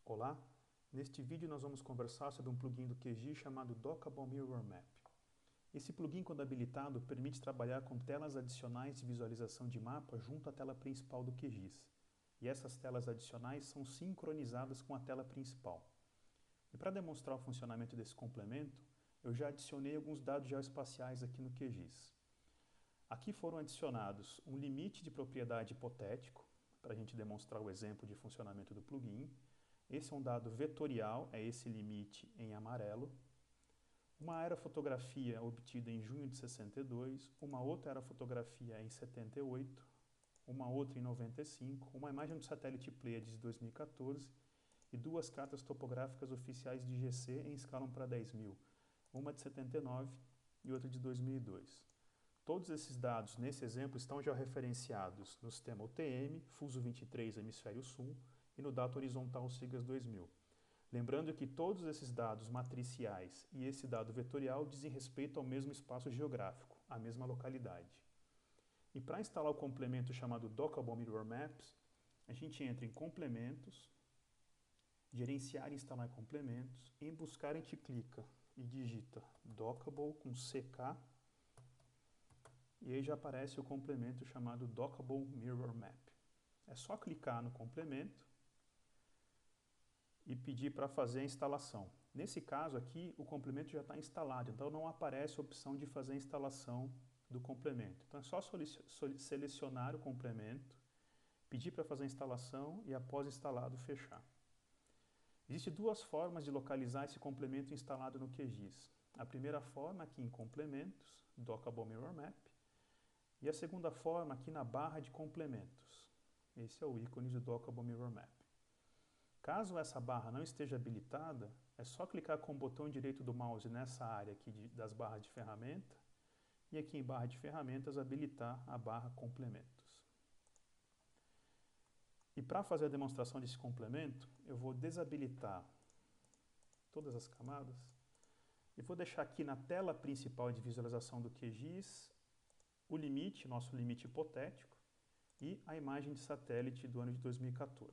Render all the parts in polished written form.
Olá, neste vídeo nós vamos conversar sobre um plugin do QGIS chamado Dockable Mirror Map. Esse plugin, quando habilitado, permite trabalhar com telas adicionais de visualização de mapa junto à tela principal do QGIS. E essas telas adicionais são sincronizadas com a tela principal. E para demonstrar o funcionamento desse complemento, eu já adicionei alguns dados geoespaciais aqui no QGIS. Aqui foram adicionados um limite de propriedade hipotético, para a gente demonstrar o exemplo de funcionamento do plugin. Esse é um dado vetorial, é esse limite em amarelo. Uma aerofotografia obtida em junho de 62, uma outra aerofotografia em 78, uma outra em 95, uma imagem do satélite Pleiades de 2014 e duas cartas topográficas oficiais de GC em escala 1/10.000, uma de 79 e outra de 2002. Todos esses dados, nesse exemplo, estão já referenciados no sistema UTM, Fuso 23, Hemisfério Sul, e no Data Horizontal SIGAS 2000. Lembrando que todos esses dados matriciais e esse dado vetorial dizem respeito ao mesmo espaço geográfico, à mesma localidade. E para instalar o complemento chamado Dockable Mirror Maps, a gente entra em Complementos, Gerenciar e Instalar Complementos, em Buscar a gente clica e digita Dockable com CK, e aí já aparece o complemento chamado Dockable Mirror Map. É só clicar no complemento e pedir para fazer a instalação. Nesse caso aqui, o complemento já está instalado, então não aparece a opção de fazer a instalação do complemento. Então é só selecionar o complemento, pedir para fazer a instalação e após instalado fechar. Existem duas formas de localizar esse complemento instalado no QGIS. A primeira forma aqui em Complementos, Dockable Mirror Map, e a segunda forma aqui na barra de complementos. Esse é o ícone do Dockable Mirror Map. Caso essa barra não esteja habilitada, é só clicar com o botão direito do mouse nessa área aqui das barras de ferramenta e aqui em barra de ferramentas habilitar a barra complementos. E para fazer a demonstração desse complemento, eu vou desabilitar todas as camadas e vou deixar aqui na tela principal de visualização do QGIS o limite, nosso limite hipotético, e a imagem de satélite do ano de 2014.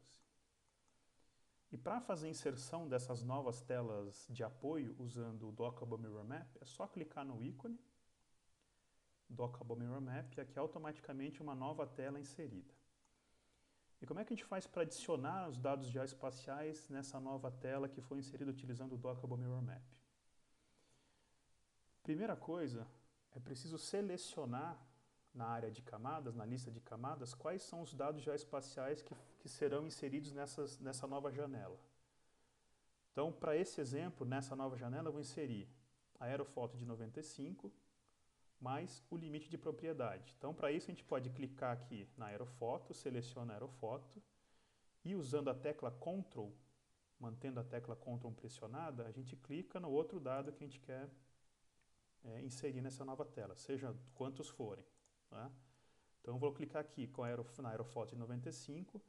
E para fazer a inserção dessas novas telas de apoio usando o Dockable Mirror Map, é só clicar no ícone Dockable Mirror Map e aqui automaticamente uma nova tela inserida. E como é que a gente faz para adicionar os dados geoespaciais nessa nova tela que foi inserida utilizando o Dockable Mirror Map? Primeira coisa, é preciso selecionar na área de camadas, na lista de camadas, quais são os dados geoespaciais que serão inseridos nessa nova janela. Então, para esse exemplo, nessa nova janela, eu vou inserir a aerofoto de 95 mais o limite de propriedade. Então, para isso, a gente pode clicar aqui na aerofoto, seleciona a aerofoto e usando a tecla Ctrl, mantendo a tecla Ctrl pressionada, a gente clica no outro dado que a gente quer inserir nessa nova tela, seja quantos forem. Tá? Então eu vou clicar aqui na aerofoto de 95,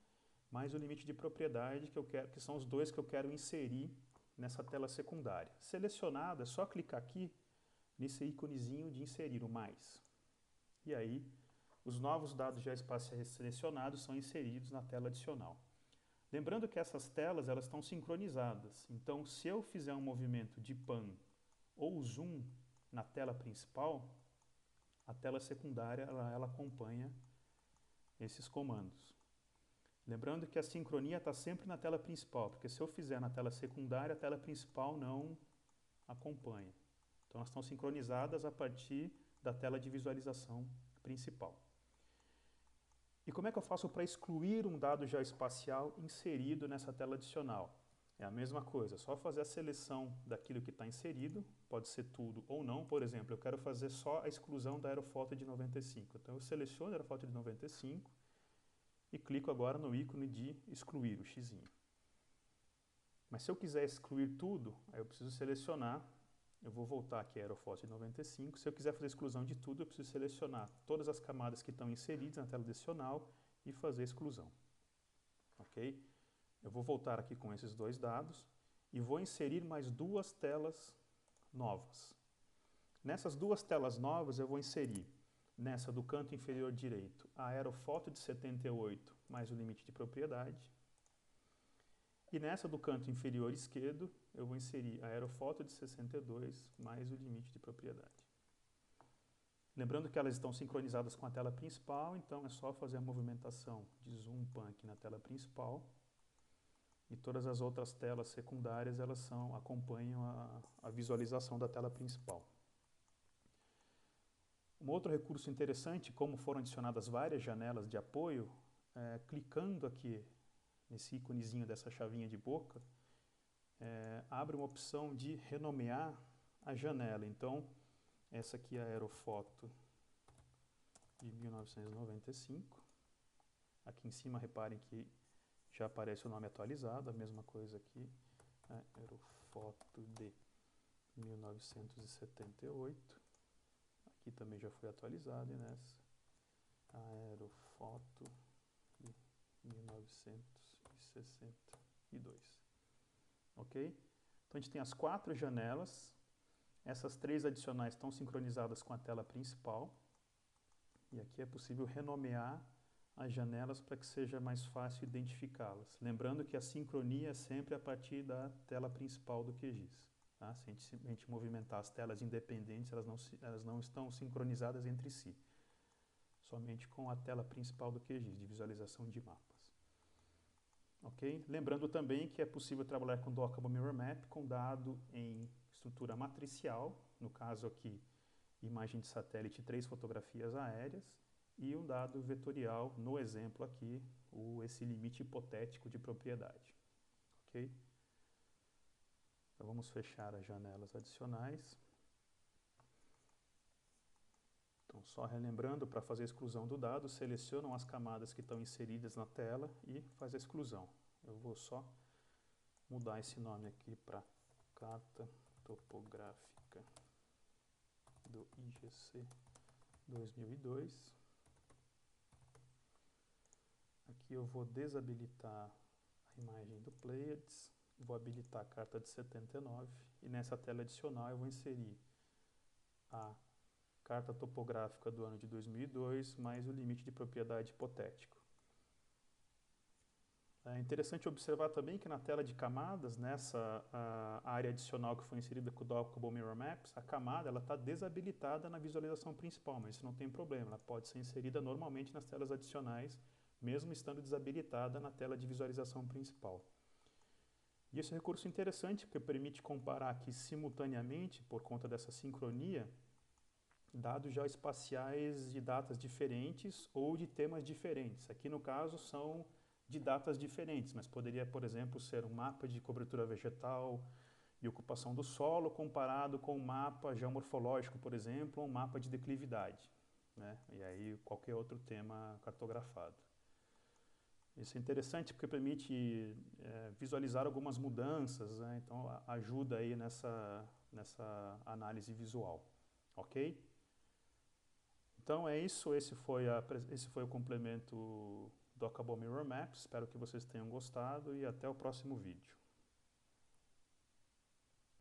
mais o limite de propriedade que são os dois que eu quero inserir nessa tela secundária. Selecionado, é só clicar aqui nesse íconezinho de inserir o mais. E aí os novos dados geoespaciais selecionados são inseridos na tela adicional. Lembrando que essas telas elas estão sincronizadas, então se eu fizer um movimento de pan ou zoom na tela principal, a tela secundária ela acompanha esses comandos. Lembrando que a sincronia está sempre na tela principal, porque se eu fizer na tela secundária, a tela principal não acompanha. Então elas estão sincronizadas a partir da tela de visualização principal. E como é que eu faço para excluir um dado geoespacial inserido nessa tela adicional? É a mesma coisa, é só fazer a seleção daquilo que está inserido, pode ser tudo ou não. Por exemplo, eu quero fazer só a exclusão da aerofoto de 95. Então eu seleciono a aerofoto de 95 e clico agora no ícone de excluir, o xizinho. Mas se eu quiser excluir tudo, aí eu preciso selecionar, eu vou voltar aqui à aerofoto de 95. Se eu quiser fazer a exclusão de tudo, eu preciso selecionar todas as camadas que estão inseridas na tela adicional e fazer a exclusão. Ok? Eu vou voltar aqui com esses dois dados e vou inserir mais duas telas novas. Nessas duas telas novas eu vou inserir, nessa do canto inferior direito, a aerofoto de 78 mais o limite de propriedade. E nessa do canto inferior esquerdo, eu vou inserir a aerofoto de 62 mais o limite de propriedade. Lembrando que elas estão sincronizadas com a tela principal, então é só fazer a movimentação de zoom punch na tela principal. E todas as outras telas secundárias, acompanham a visualização da tela principal. Um outro recurso interessante, como foram adicionadas várias janelas de apoio, clicando aqui nesse íconezinho dessa chavinha de boca, abre uma opção de renomear a janela. Então, essa aqui é a aerofoto de 1995. Aqui em cima, reparem que já aparece o nome atualizado, a mesma coisa aqui, aerofoto de 1978. Aqui também já foi atualizado, e nessa, aerofoto de 1962. Ok? Então a gente tem as 4 janelas. Essas 3 adicionais estão sincronizadas com a tela principal. E aqui é possível renomear as janelas para que seja mais fácil identificá-las. Lembrando que a sincronia é sempre a partir da tela principal do QGIS. Tá? Se a gente movimentar as telas independentes, elas não estão sincronizadas entre si. Somente com a tela principal do QGIS, de visualização de mapas. Ok? Lembrando também que é possível trabalhar com Dockable Mirror Map com dado em estrutura matricial, no caso aqui, imagem de satélite, 3 fotografias aéreas, e um dado vetorial, no exemplo aqui, esse limite hipotético de propriedade. Ok? Então vamos fechar as janelas adicionais. Então, só relembrando, para fazer a exclusão do dado, selecionam as camadas que estão inseridas na tela e faz a exclusão. Eu vou só mudar esse nome aqui para Carta Topográfica do IGC 2002. Aqui eu vou desabilitar a imagem do Pleiades, vou habilitar a carta de 79 e nessa tela adicional eu vou inserir a carta topográfica do ano de 2002 mais o limite de propriedade hipotético. É interessante observar também que na tela de camadas, nessa área adicional que foi inserida com o Dockable Mirror Maps, a camada está desabilitada na visualização principal, mas isso não tem problema, ela pode ser inserida normalmente nas telas adicionais, mesmo estando desabilitada na tela de visualização principal. E esse é um recurso interessante, porque permite comparar aqui simultaneamente, por conta dessa sincronia, dados geoespaciais de datas diferentes ou de temas diferentes. Aqui no caso são de datas diferentes, mas poderia, por exemplo, ser um mapa de cobertura vegetal e ocupação do solo comparado com um mapa geomorfológico, por exemplo, ou um mapa de declividade, né? E aí qualquer outro tema cartografado. Isso é interessante porque permite visualizar algumas mudanças, né? Então ajuda aí nessa análise visual, ok? Então é isso, esse foi o complemento Dockable Mirror Maps, espero que vocês tenham gostado e até o próximo vídeo.